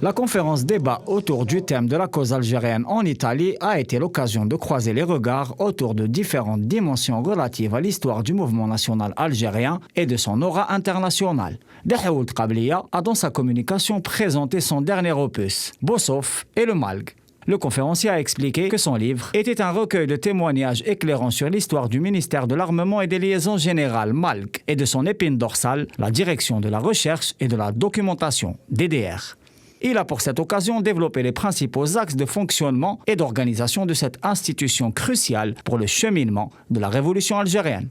La conférence débat autour du thème de la cause algérienne en Italie a été l'occasion de croiser les regards autour de différentes dimensions relatives à l'histoire du mouvement national algérien et de son aura internationale. Dahaoult Qabliya a dans sa communication présenté son dernier opus, Bossof et le Malg. Le conférencier a expliqué que son livre était un recueil de témoignages éclairant sur l'histoire du ministère de l'Armement et des Liaisons Générales, MALG, et de son épine dorsale, la direction de la recherche et de la documentation, DDR. Il a pour cette occasion développé les principaux axes de fonctionnement et d'organisation de cette institution cruciale pour le cheminement de la révolution algérienne.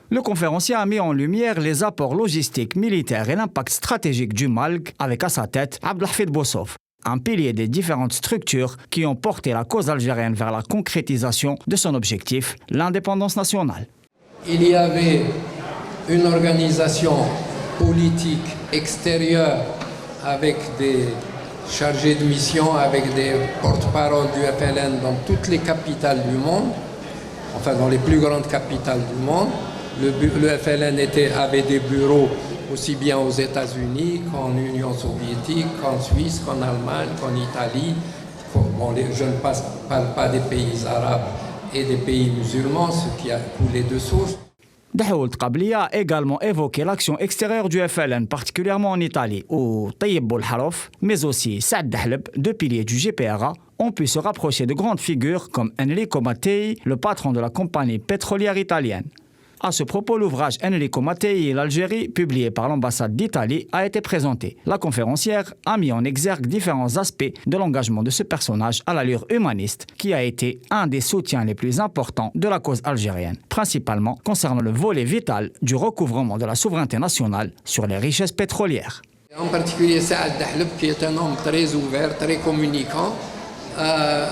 Le conférencier a mis en lumière les apports logistiques, militaires et l'impact stratégique du MALG avec à sa tête Abdelhafid Bossof, un pilier des différentes structures qui ont porté la cause algérienne vers la concrétisation de son objectif, l'indépendance nationale. Il y avait une organisation politique extérieure avec des chargés de mission, avec des porte-paroles du FLN dans toutes les capitales du monde, enfin dans les plus grandes capitales du monde. Le FLN avait des bureaux aussi bien aux États-Unis qu'en Union soviétique, qu'en Suisse, qu'en Allemagne, qu'en Italie. Bon, je ne parle pas des pays arabes et des pays musulmans, ce qui a coulé de source. Dahaoult Qabliya a également évoqué l'action extérieure du FLN, particulièrement en Italie, où Tayyib Bouharouf, mais aussi Saad Dahleb, deux piliers du GPRA, ont pu se rapprocher de grandes figures comme Enrico Mattei, le patron de la compagnie pétrolière italienne. À ce propos, l'ouvrage Enrico Mattei et l'Algérie, publié par l'ambassade d'Italie, a été présenté. La conférencière a mis en exergue différents aspects de l'engagement de ce personnage à l'allure humaniste, qui a été un des soutiens les plus importants de la cause algérienne, principalement concernant le volet vital du recouvrement de la souveraineté nationale sur les richesses pétrolières. En particulier, Saad Dahleb, qui est un homme très ouvert, très communicant, a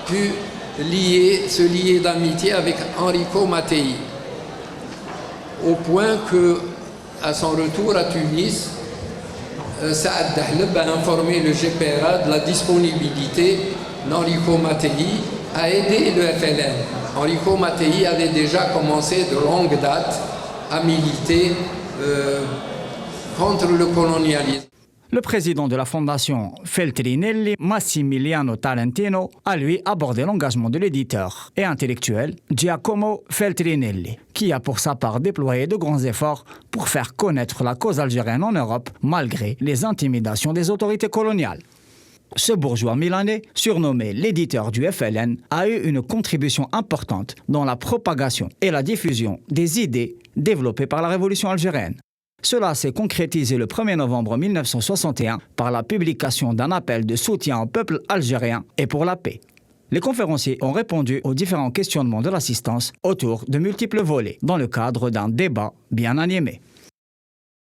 pu se lier d'amitié avec Enrico Mattei, au point que, à son retour à Tunis, Saad Dahleb a informé le GPRA de la disponibilité d'Enrico Mattei à aider le FLN. Enrico Mattei avait déjà commencé de longue date à militer contre le colonialisme. Le président de la fondation Feltrinelli, Massimiliano Tarantino, a lui abordé l'engagement de l'éditeur et intellectuel Giacomo Feltrinelli, qui a pour sa part déployé de grands efforts pour faire connaître la cause algérienne en Europe, malgré les intimidations des autorités coloniales. Ce bourgeois milanais, surnommé l'éditeur du FLN, a eu une contribution importante dans la propagation et la diffusion des idées développées par la révolution algérienne. Cela s'est concrétisé le 1er novembre 1961 par la publication d'un appel de soutien au peuple algérien et pour la paix. Les conférenciers ont répondu aux différents questionnements de l'assistance autour de multiples volets, dans le cadre d'un débat bien animé.